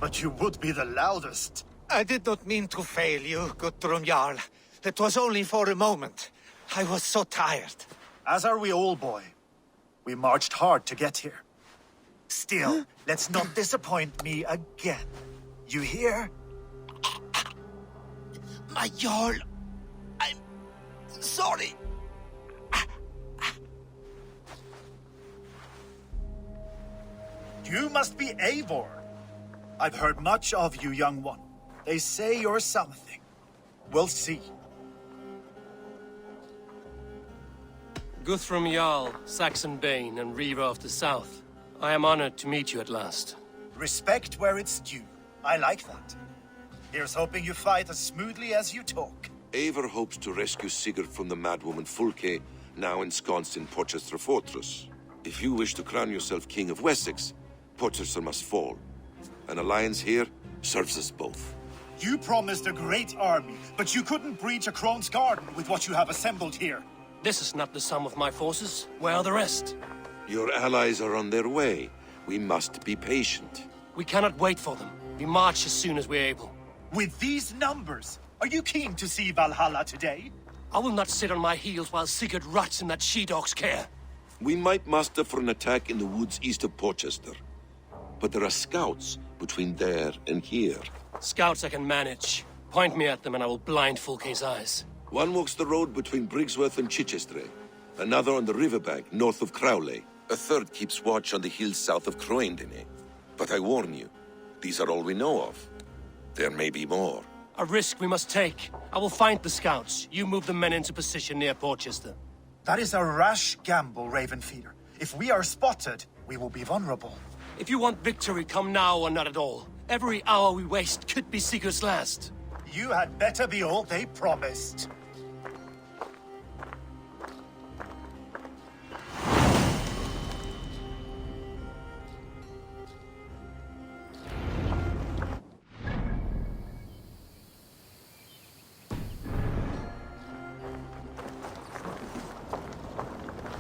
but you would be the loudest. I did not mean to fail you, Guthrum Jarl. It was only for a moment. I was so tired. As are we all, boy. We marched hard to get here. Still, let's not disappoint me again. You hear? My Jarl, I'm sorry. You must be Eivor. I've heard much of you, young one. They say you're something. We'll see. Guthrum Jarl, Saxon Bane, and Reaver of the South. I am honored to meet you at last. Respect where it's due. I like that. Here's hoping you fight as smoothly as you talk. Eivor hopes to rescue Sigurd from the madwoman Fulke, now ensconced in Porchester Fortress. If you wish to crown yourself King of Wessex, Porchester must fall. An alliance here serves us both. You promised a great army, but you couldn't breach a Crone's garden with what you have assembled here. This is not the sum of my forces. Where are the rest? Your allies are on their way. We must be patient. We cannot wait for them. We march as soon as we're able. With these numbers, are you keen to see Valhalla today? I will not sit on my heels while Sigurd rots in that she-dog's care. We might muster for an attack in the woods east of Porchester. But there are scouts between there and here. Scouts I can manage. Point me at them and I will blind Fulke's eyes. One walks the road between Briggsworth and Chichester. Another on the riverbank north of Crowley. A third keeps watch on the hills south of Croendene. But I warn you, these are all we know of. There may be more. A risk we must take. I will find the scouts. You move the men into position near Porchester. That is a rash gamble, Ravenfeeder. If we are spotted, we will be vulnerable. If you want victory, come now or not at all. Every hour we waste could be Sigurd's last. You had better be all they promised.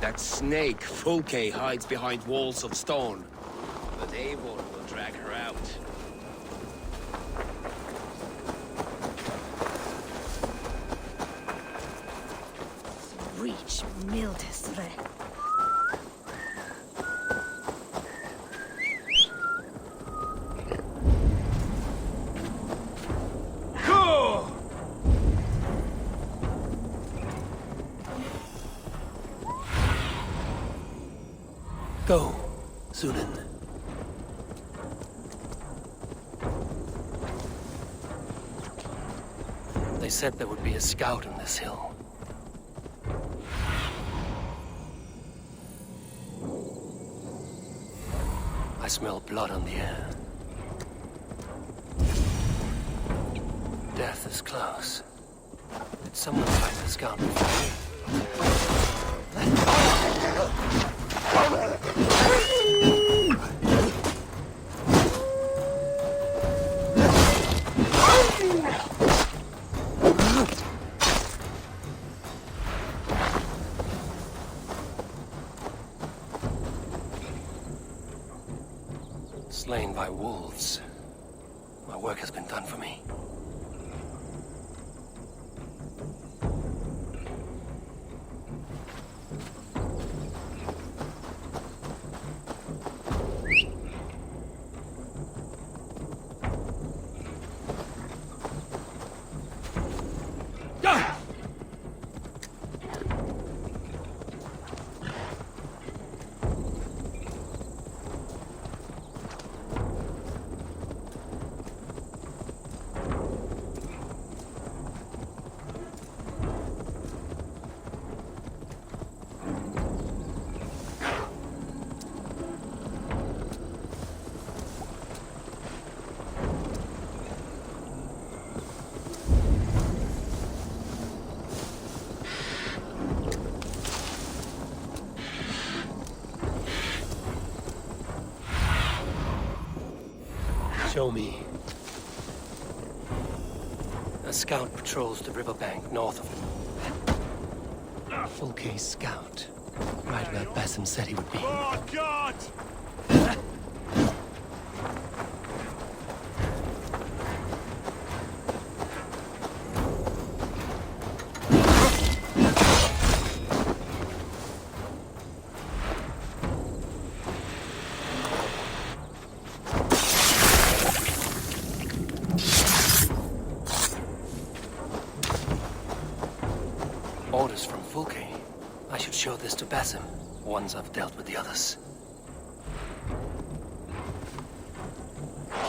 That snake, Fulke, hides behind walls of stone. But Eivor will drag her out. Reach Mildesre. Go, Sunan. They said there would be a scout on this hill. I smell blood on the air. Death is close. Did someone find the scout before? Slain by wolves. My work has been done for me. Show me. A scout patrols the riverbank north of Fulke's scout. Right where Basim said he would be. Oh, God! orders from Fulke. I should show this to Basim, once I've dealt with the others.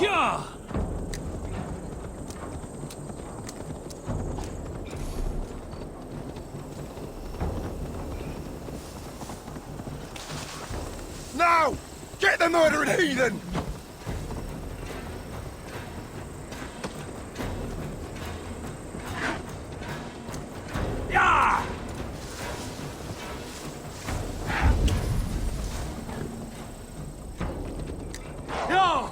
Yeah! Now! Get the murdering heathen! Yeah! Yeah!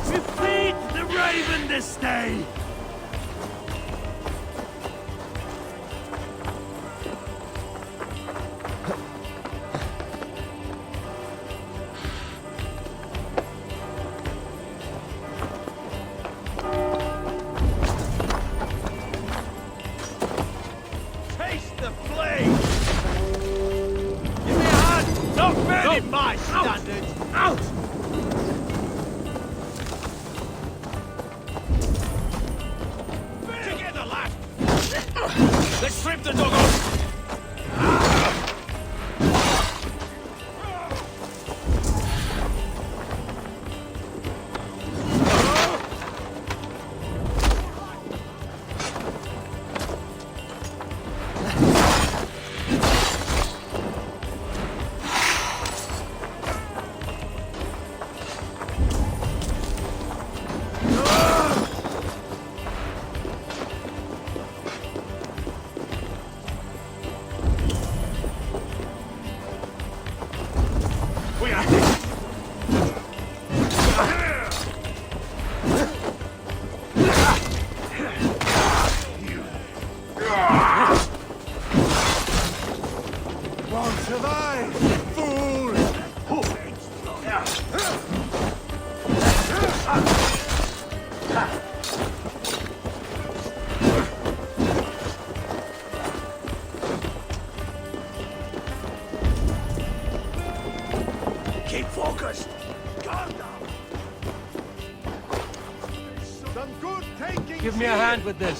We feed the raven this day! Taste the flame! Give me a hand! Not really my standards! Out! Together, lad! Let's strip the dog off! We are hit! Won't survive, fool! Keep focused! Guard down! Some good taking. Give me a hand with this.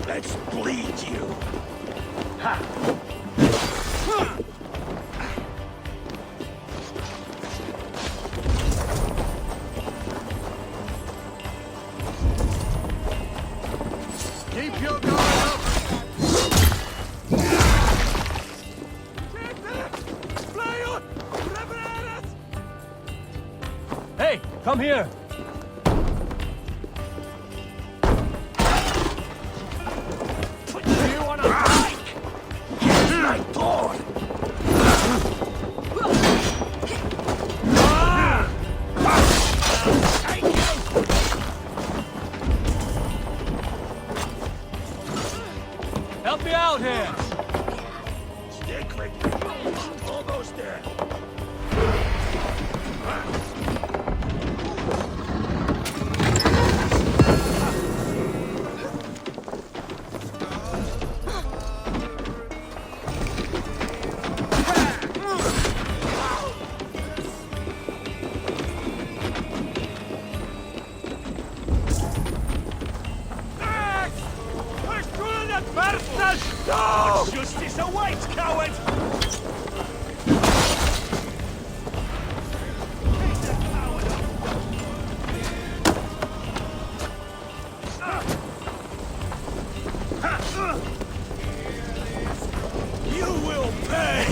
Let's bleed you. Ha! Keep your guard up! Hey, come here! Put you on a bike! Here's my door! Take you! Help me out here! Stick with me. Almost there. No! Justice awaits, coward! You will pay!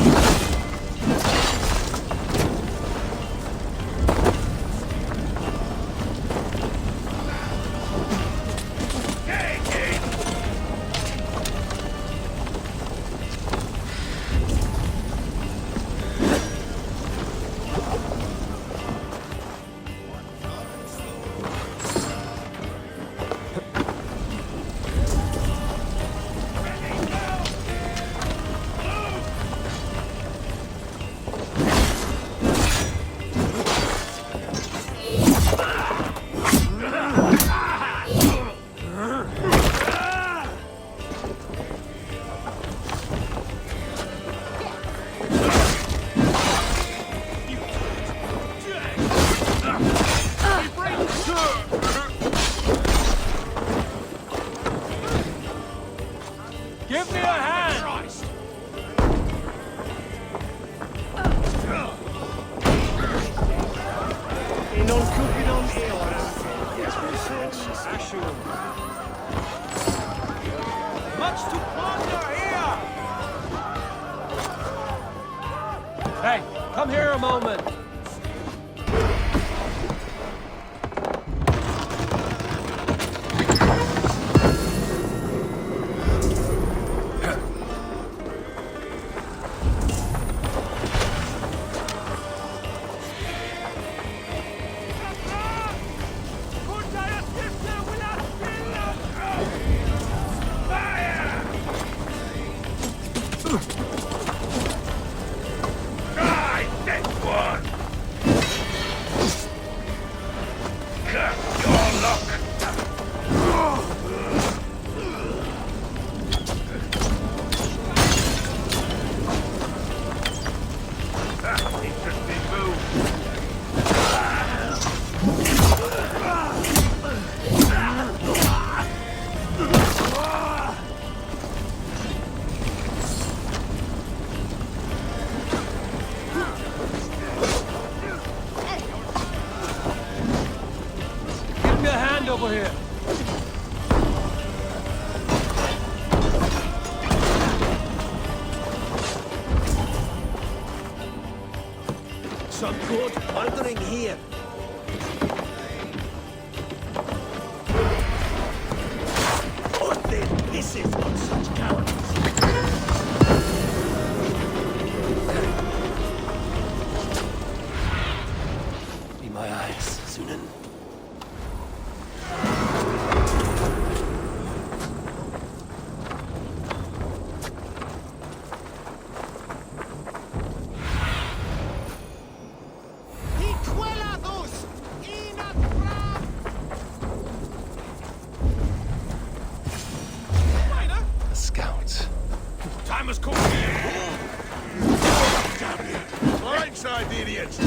Much to plunder here! Hey, come here a moment. Give me a hand over here. Some good plundering here. Put their pisses on such cowards. Be my eyes, Sunan. The scouts. Time has come. Blindside the idiots.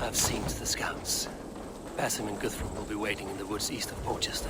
I've seen to the scouts. Basim and Guthrum will be waiting in the woods east of Porchester.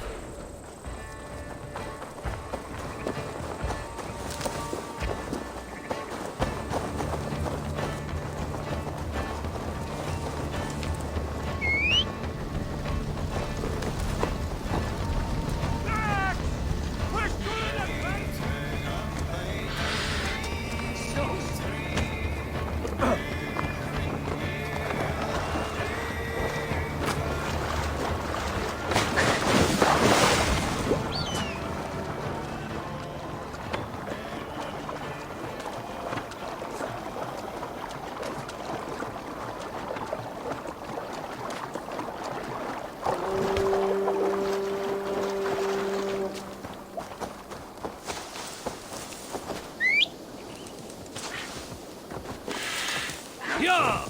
Yeah!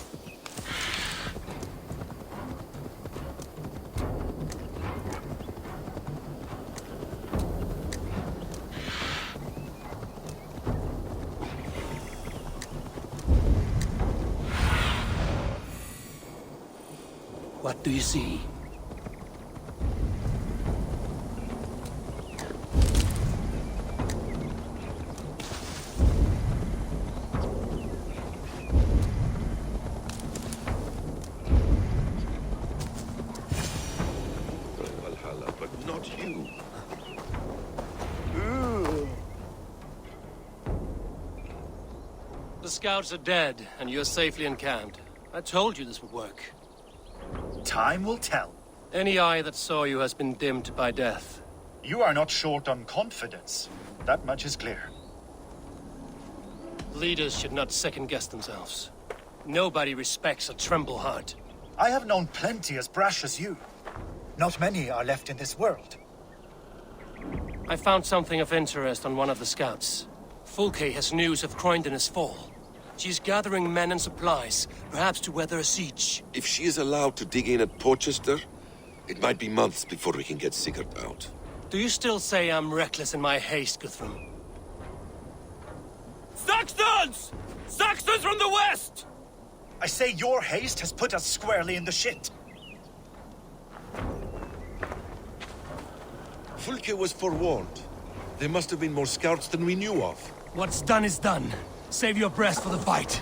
What do you see? Valhalla, but not you. The scouts are dead, and you're safely encamped. I told you this would work. Time will tell. Any eye that saw you has been dimmed by death. You are not short on confidence. That much is clear. Leaders should not second-guess themselves. Nobody respects a tremble heart. I have known plenty as brash as you. Not many are left in this world. I found something of interest on one of the scouts. Fulke has news of Croydon's fall. She's gathering men and supplies, perhaps to weather a siege. If she is allowed to dig in at Porchester, it might be months before we can get Sigurd out. Do you still say I'm reckless in my haste, Guthrum? Saxons! Saxons from the west! I say your haste has put us squarely in the shit. Fulke was forewarned. There must have been more scouts than we knew of. What's done is done. Save your breath for the fight.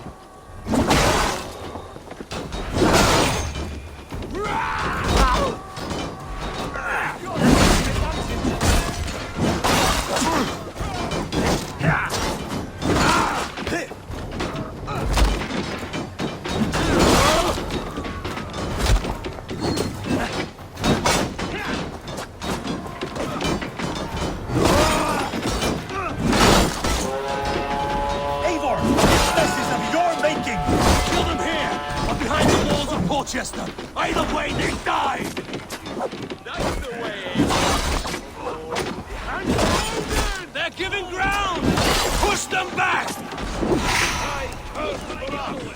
Rochester! Either way, they died! That's the way! And hold! They're giving ground! Push them back! I curse the Valhalla!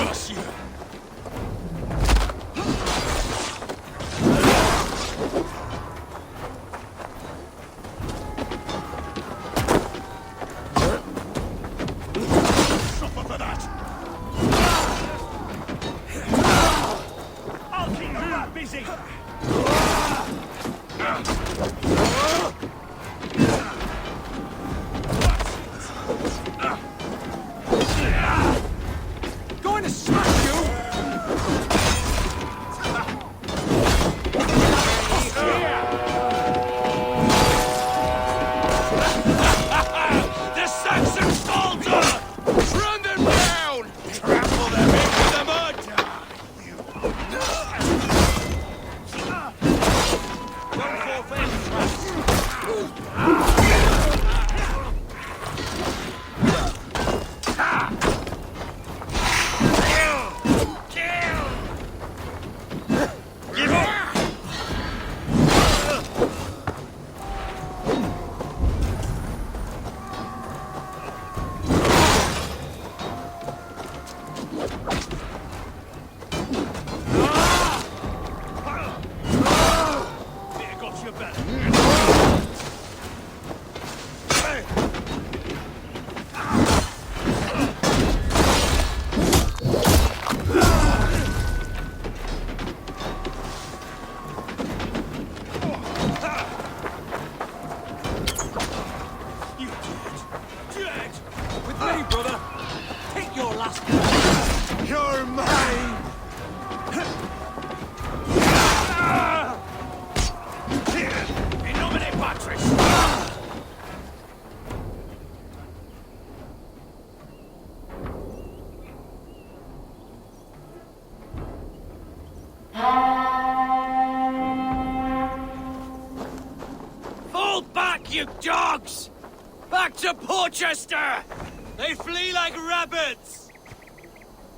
Crush you! Going to smash you! The Saxon soldier! Run them down! Trample them into the mud! You're mine! In nomine Patris! Fall back, you dogs! Back to Porchester! They flee like rabbits!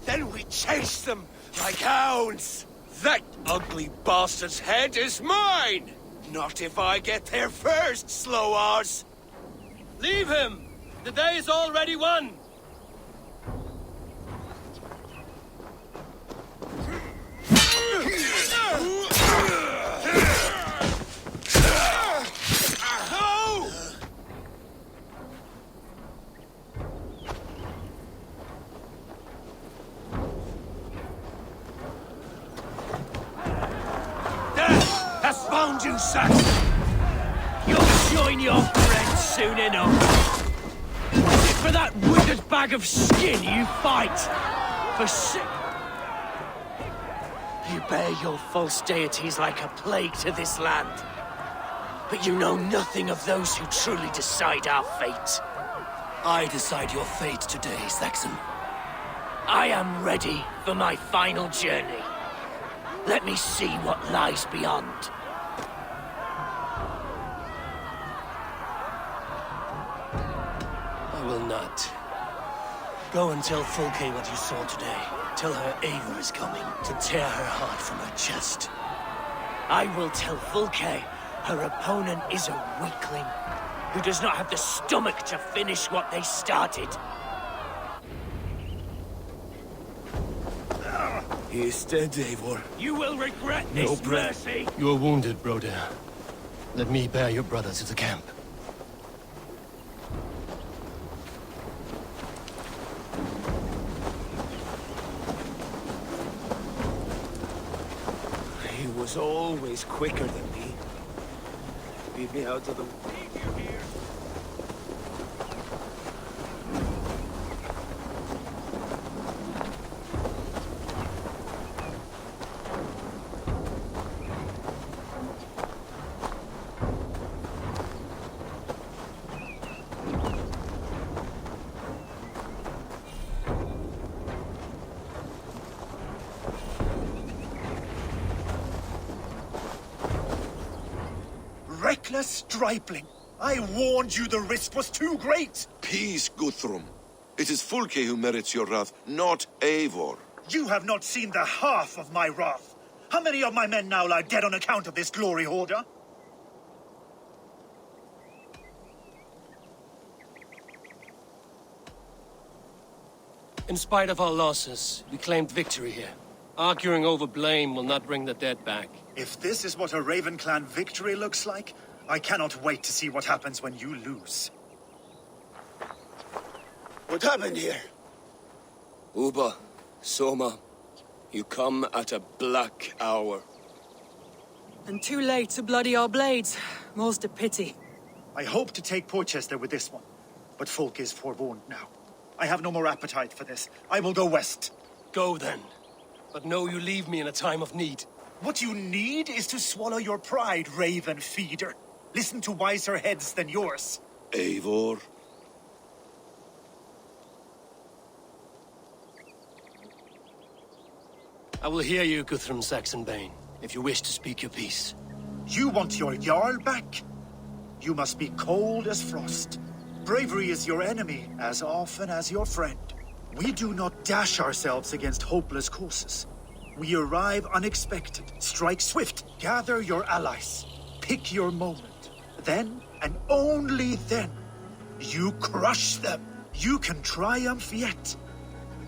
Then we chase them like hounds! That ugly bastard's head is mine! Not if I get there first, slow-arse! Leave him! The day is already won! Found you, Saxon! You'll join your friends soon enough! Is it for that withered bag of skin you fight? For shit? You bear your false deities like a plague to this land. But you know nothing of those who truly decide our fate. I decide your fate today, Saxon. I am ready for my final journey. Let me see what lies beyond. I will not. Go and tell Fulke what you saw today. Tell her Eivor is coming to tear her heart from her chest. I will tell Fulke her opponent is a weakling who does not have the stomach to finish what they started. He is dead, Eivor. You will regret this, mercy! You are wounded, Broder. Let me bear your brother to the camp. was always quicker than me. Beat me out to them. Reckless stripling! I warned you the risk was too great! Peace, Guthrum. It is Fulke who merits your wrath, not Eivor. You have not seen the half of my wrath. How many of my men now lie dead on account of this glory hoarder? In spite of our losses, we claimed victory here. Arguing over blame will not bring the dead back. If this is what a Raven Clan victory looks like, I cannot wait to see what happens when you lose. What happened here? Uba, Soma, you come at a black hour. And too late to bloody our blades. Most a pity. I hope to take Porchester with this one, but Folk is forewarned now. I have no more appetite for this. I will go west. Go then. But know you leave me in a time of need. What you need is to swallow your pride, Raven Feeder. Listen to wiser heads than yours. Eivor? I will hear you, Guthrum Saxonbane, if you wish to speak your piece. You want your Jarl back? You must be cold as frost. Bravery is your enemy as often as your friend. We do not dash ourselves against hopeless courses. We arrive unexpected, strike swift, gather your allies, pick your moment. Then, and only then, you crush them. You can triumph yet.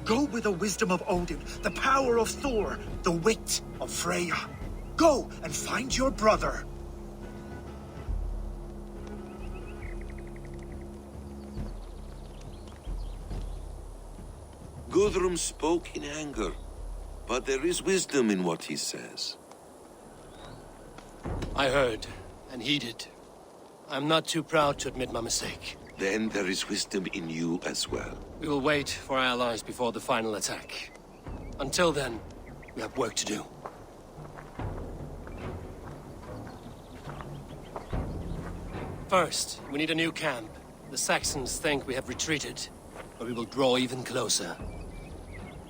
Go with the wisdom of Odin, the power of Thor, the wit of Freya. Go and find your brother. Guthrum spoke in anger, but there is wisdom in what he says. I heard, and heeded. I'm not too proud to admit my mistake. Then there is wisdom in you as well. We will wait for our allies before the final attack. Until then, we have work to do. First, we need a new camp. The Saxons think we have retreated, but we will draw even closer.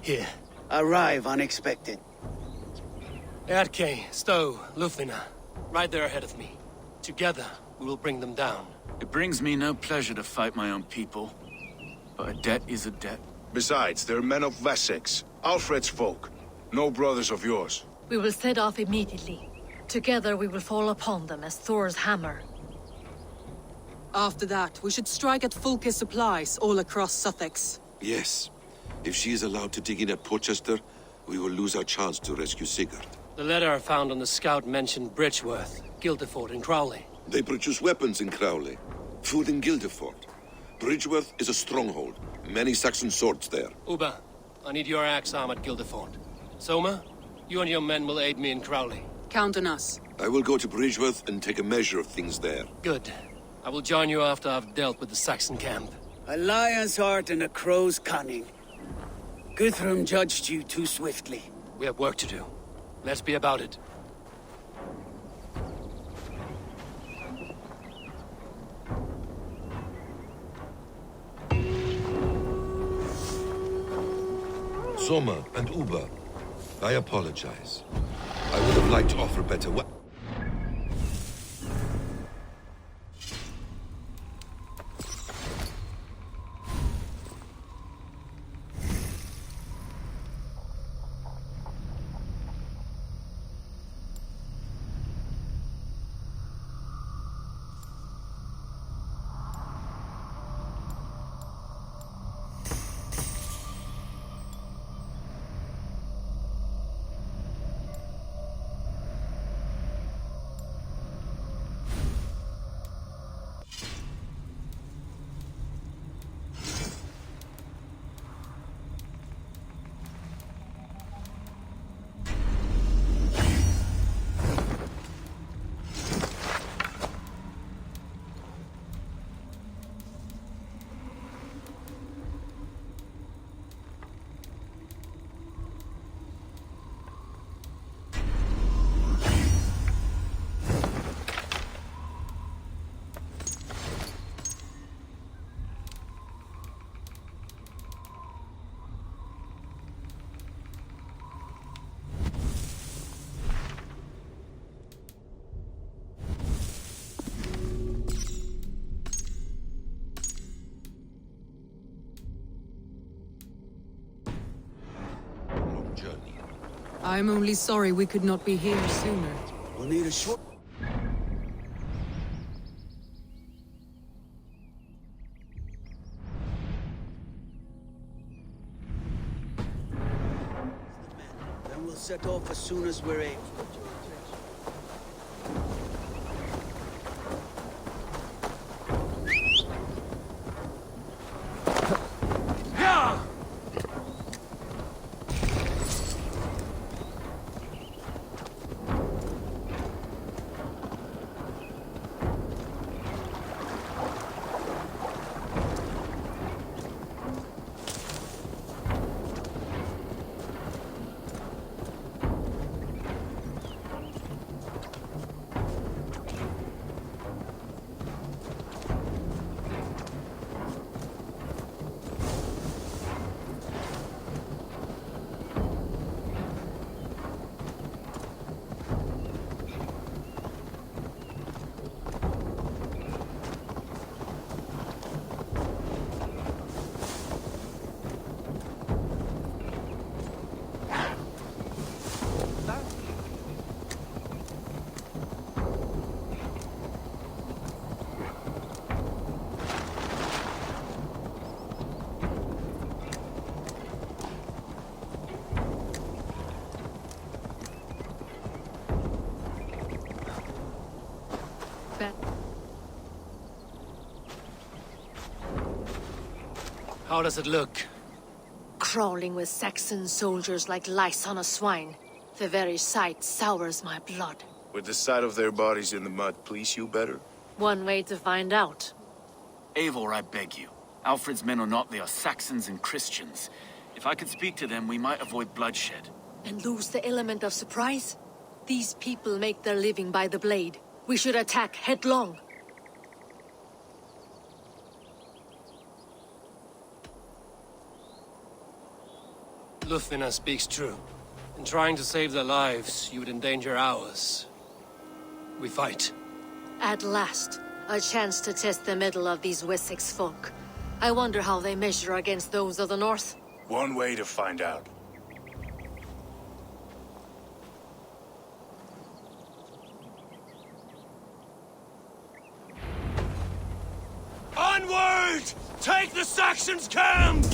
Here. Arrive unexpected. Erke, Stowe, Lufina, right there ahead of me. Together, we will bring them down. It brings me no pleasure to fight my own people. But a debt is a debt. Besides, they're men of Wessex, Alfred's folk. No brothers of yours. We will set off immediately. Together we will fall upon them as Thor's hammer. After that, we should strike at Fulke's supplies all across Sussex. Yes. If she is allowed to dig in at Porchester, we will lose our chance to rescue Sigurd. The letter I found on the scout mentioned Bridgeworth, Guildeford, and Crowley. They produce weapons in Crowley, food in Guildeford. Bridgeworth is a stronghold. Many Saxon swords there. Uba, I need your axe arm at Guildeford. Soma, you and your men will aid me in Crowley. Count on us. I will go to Bridgeworth and take a measure of things there. Good. I will join you after I've dealt with the Saxon camp. A lion's heart and a crow's cunning. Guthrum judged you too swiftly. We have work to do. Let's be about it. Soma and Uba, I apologize. I would have liked to offer better I'm only sorry we could not be here sooner. We'll need a short... Then we'll set off as soon as we're able. How does it look? Crawling with Saxon soldiers like lice on a swine. The very sight sours my blood. Would the sight of their bodies in the mud please you better? One way to find out. Eivor, I beg you. Alfred's men are not, they are Saxons and Christians. If I could speak to them, we might avoid bloodshed. And lose the element of surprise? These people make their living by the blade. We should attack headlong. Lufina speaks true. In trying to save their lives, you would endanger ours. We fight. At last, a chance to test the mettle of these Wessex folk. I wonder how they measure against those of the north. One way to find out. Onward! Take the Saxons' camp!